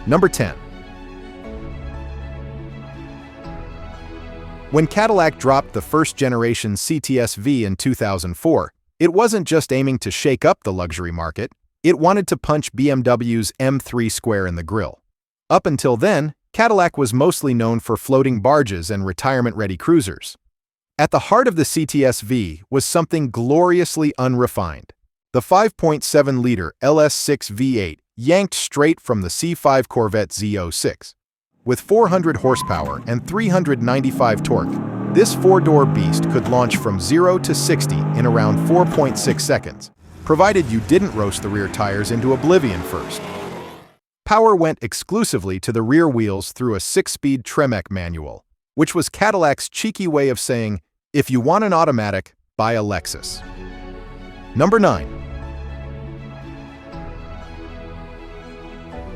Number 10. When Cadillac dropped the first-generation CTS-V in 2004, it wasn't just aiming to shake up the luxury market, it wanted to punch BMW's M3 square in the grill. Up until then, Cadillac was mostly known for floating barges and retirement-ready cruisers. At the heart of the CTS-V was something gloriously unrefined. The 5.7-liter LS6 V8 yanked straight from the C5 Corvette Z06. With 400 horsepower and 395 torque, this four-door beast could launch from 0 to 60 in around 4.6 seconds, provided you didn't roast the rear tires into oblivion first. Power went exclusively to the rear wheels through a 6-speed Tremec manual, which was Cadillac's cheeky way of saying, if you want an automatic, buy a Lexus. Number 9.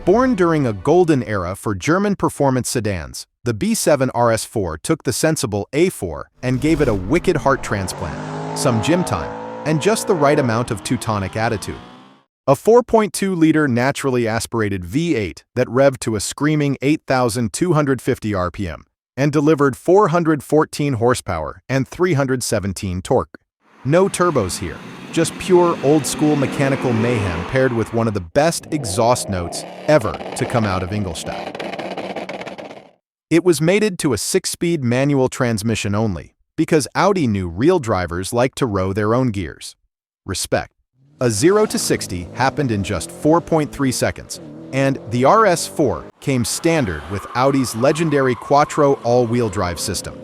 Born during a golden era for German performance sedans, the B7 RS4 took the sensible A4 and gave it a wicked heart transplant, some gym time, and just the right amount of Teutonic attitude. A 4.2-liter naturally aspirated V8 that revved to a screaming 8,250 RPM and delivered 414 horsepower and 317 torque. No turbos here, just pure old-school mechanical mayhem paired with one of the best exhaust notes ever to come out of Ingolstadt. It was mated to a 6-speed manual transmission only, because Audi knew real drivers like to row their own gears. Respect. A 0 to 60 happened in just 4.3 seconds, and the RS4 came standard with Audi's legendary Quattro all-wheel drive system.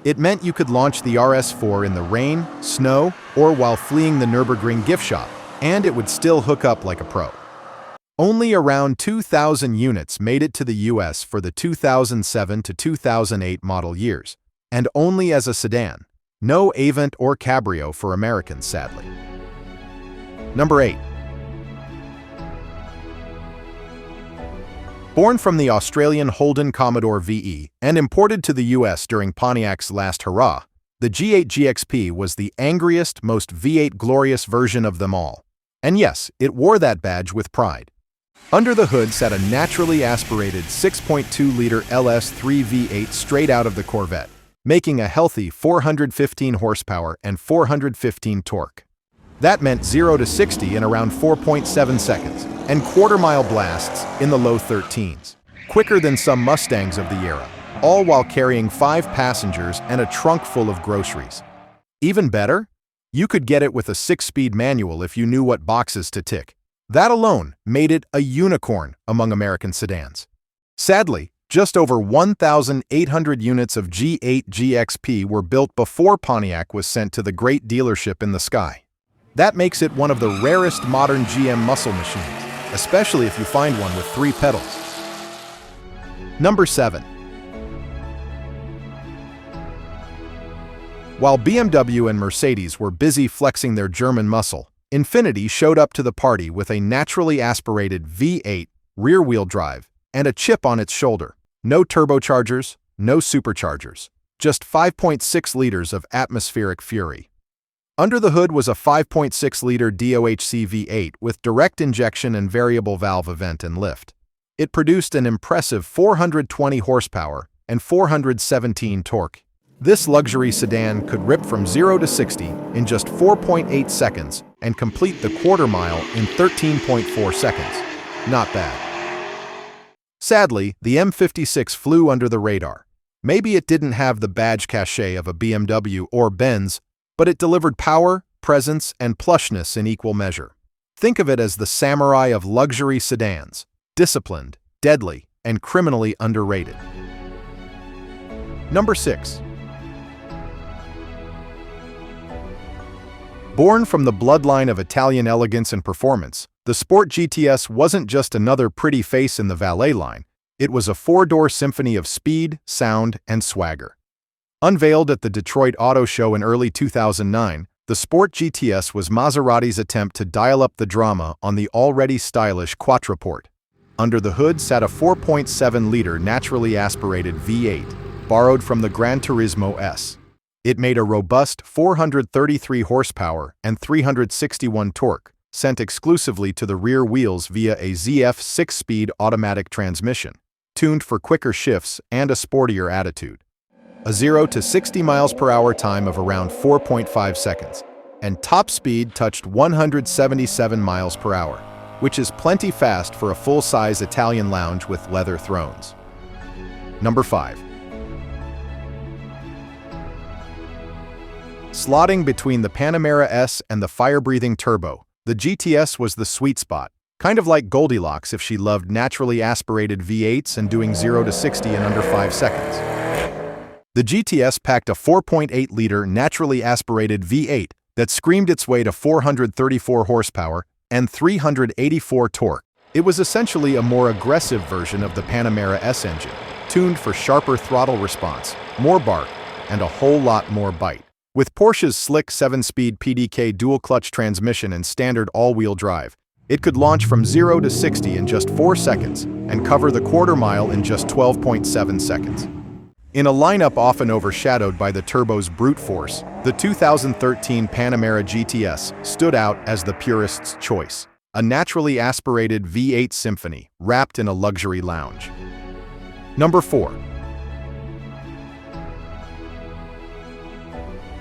It meant you could launch the RS4 in the rain, snow, or while fleeing the Nürburgring gift shop, and it would still hook up like a pro. Only around 2,000 units made it to the US for the 2007 to 2008 model years, and only as a sedan. No Avant or Cabrio for Americans, sadly. Number 8. Born from the Australian Holden Commodore VE and imported to the US during Pontiac's last hurrah, the G8 GXP was the angriest, most V8 glorious version of them all. And yes, it wore that badge with pride. Under the hood sat a naturally aspirated 6.2-liter LS3 V8 straight out of the Corvette, making a healthy 415 horsepower and 415 torque. That meant 0 to 60 in around 4.7 seconds, and quarter-mile blasts in the low 13s, quicker than some Mustangs of the era, all while carrying 5 passengers and a trunk full of groceries. Even better, you could get it with a 6-speed manual if you knew what boxes to tick. That alone made it a unicorn among American sedans. Sadly, just over 1,800 units of G8 GXP were built before Pontiac was sent to the great dealership in the sky. That makes it one of the rarest modern GM muscle machines, especially if you find one with 3 pedals. Number 7. While BMW and Mercedes were busy flexing their German muscle, Infiniti showed up to the party with a naturally aspirated V8 rear-wheel drive and a chip on its shoulder. No turbochargers, no superchargers, just 5.6 liters of atmospheric fury. Under the hood was a 5.6-liter DOHC V8 with direct injection and variable valve event and lift. It produced an impressive 420 horsepower and 417 torque. This luxury sedan could rip from 0 to 60 in just 4.8 seconds and complete the quarter mile in 13.4 seconds. Not bad. Sadly, the M56 flew under the radar. Maybe it didn't have the badge cachet of a BMW or Benz, but it delivered power, presence, and plushness in equal measure. Think of it as the samurai of luxury sedans, disciplined, deadly, and criminally underrated. Number 6. Born from the bloodline of Italian elegance and performance, the Sport GTS wasn't just another pretty face in the valet line, it was a 4-door symphony of speed, sound, and swagger. Unveiled at the Detroit Auto Show in early 2009, the Sport GTS was Maserati's attempt to dial up the drama on the already stylish Quattroporte. Under the hood sat a 4.7-liter naturally aspirated V8, borrowed from the Gran Turismo S. It made a robust 433 horsepower and 361 torque, sent exclusively to the rear wheels via a ZF 6-speed automatic transmission, tuned for quicker shifts and a sportier attitude. A 0 to 60 miles per hour time of around 4.5 seconds, and top speed touched 177 miles per hour, which is plenty fast for a full-size Italian lounge with leather thrones. Number 5. Slotting between the Panamera S and the fire-breathing turbo, the GTS was the sweet spot, kind of like Goldilocks if she loved naturally aspirated V8s and doing 0 to 60 in under 5 seconds. The GTS packed a 4.8-liter naturally aspirated V8 that screamed its way to 434 horsepower and 384 torque. It was essentially a more aggressive version of the Panamera S engine, tuned for sharper throttle response, more bark, and a whole lot more bite. With Porsche's slick 7-speed PDK dual-clutch transmission and standard all-wheel drive, it could launch from 0 to 60 in just 4 seconds and cover the quarter-mile in just 12.7 seconds. In a lineup often overshadowed by the turbo's brute force, the 2013 Panamera GTS stood out as the purist's choice, a naturally aspirated V8 symphony wrapped in a luxury lounge. Number 4.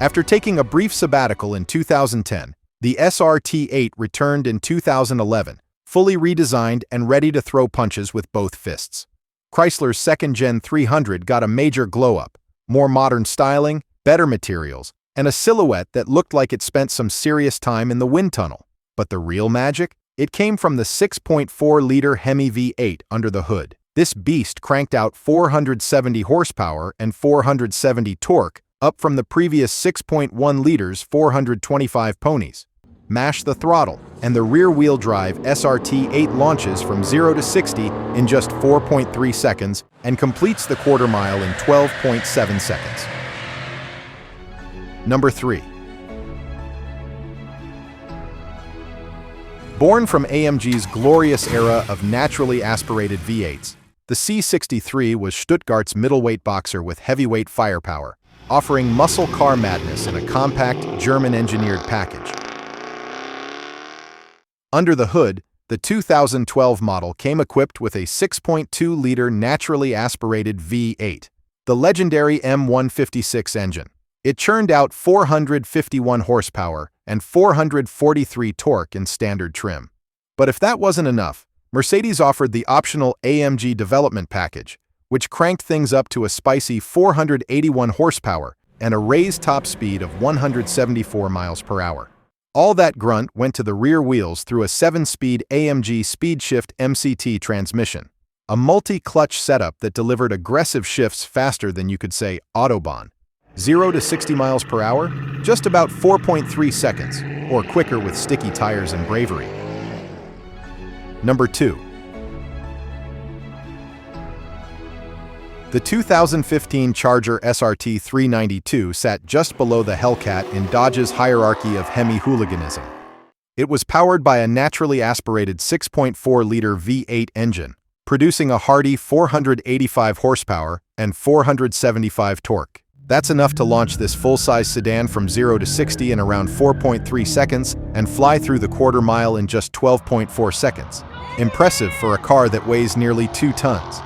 After taking a brief sabbatical in 2010, the SRT8 returned in 2011, fully redesigned and ready to throw punches with both fists. Chrysler's second-gen 300 got a major glow-up, more modern styling, better materials, and a silhouette that looked like it spent some serious time in the wind tunnel. But the real magic? It came from the 6.4-liter Hemi V8 under the hood. This beast cranked out 470 horsepower and 470 torque, up from the previous 6.1 liters 425 ponies. Mash the throttle, and the rear-wheel drive SRT8 launches from 0 to 60 in just 4.3 seconds and completes the quarter mile in 12.7 seconds. Number 3. Born from AMG's glorious era of naturally aspirated V8s, the C63 was Stuttgart's middleweight boxer with heavyweight firepower, offering muscle car madness in a compact, German-engineered package. Under the hood, the 2012 model came equipped with a 6.2-liter naturally aspirated V8, the legendary M56 engine. It churned out 451 horsepower and 443 torque in standard trim. But if that wasn't enough, Mercedes offered the optional AMG development package, which cranked things up to a spicy 481 horsepower and a raised top speed of 174 miles per hour. All that grunt went to the rear wheels through a 7-speed AMG SpeedShift MCT transmission, a multi-clutch setup that delivered aggressive shifts faster than you could say Autobahn. 0 to 60 miles per hour? Just about 4.3 seconds, or quicker with sticky tires and bravery. Number 2. The 2015 Charger SRT392 sat just below the Hellcat in Dodge's hierarchy of Hemi hooliganism. It was powered by a naturally aspirated 6.4-liter V8 engine, producing a hearty 485 horsepower and 475 torque. That's enough to launch this full-size sedan from 0 to 60 in around 4.3 seconds and fly through the quarter mile in just 12.4 seconds. Impressive for a car that weighs nearly 2 tons.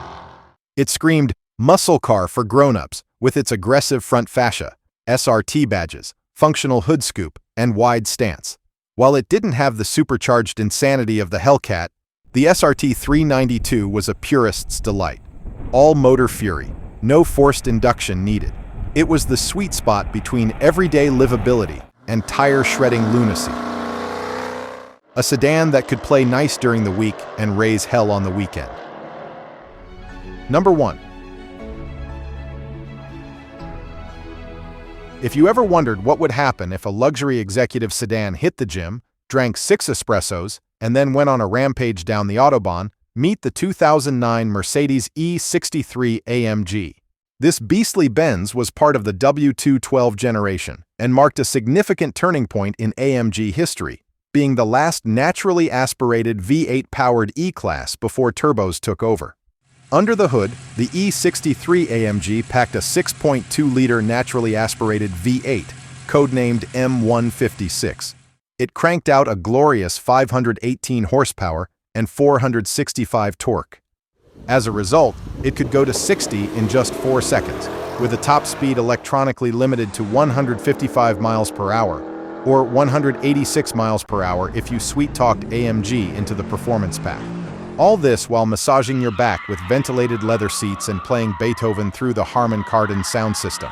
It screamed, "Muscle car for grown-ups," with its aggressive front fascia, SRT badges, functional hood scoop, and wide stance. While it didn't have the supercharged insanity of the Hellcat, the SRT392 was a purist's delight. All motor fury, no forced induction needed. It was the sweet spot between everyday livability and tire-shredding lunacy. A sedan that could play nice during the week and raise hell on the weekend. Number 1. If you ever wondered what would happen if a luxury executive sedan hit the gym, drank 6 espressos, and then went on a rampage down the Autobahn, meet the 2009 Mercedes E63 AMG. This beastly Benz was part of the W212 generation and marked a significant turning point in AMG history, being the last naturally aspirated V8-powered E-Class before turbos took over. Under the hood, the E63 AMG packed a 6.2-liter naturally aspirated V8, codenamed M56. It cranked out a glorious 518 horsepower and 465 torque. As a result, it could go to 60 in just 4 seconds, with a top speed electronically limited to 155 miles per hour, or 186 miles per hour if you sweet-talked AMG into the performance pack. All this while massaging your back with ventilated leather seats and playing Beethoven through the Harman Kardon sound system.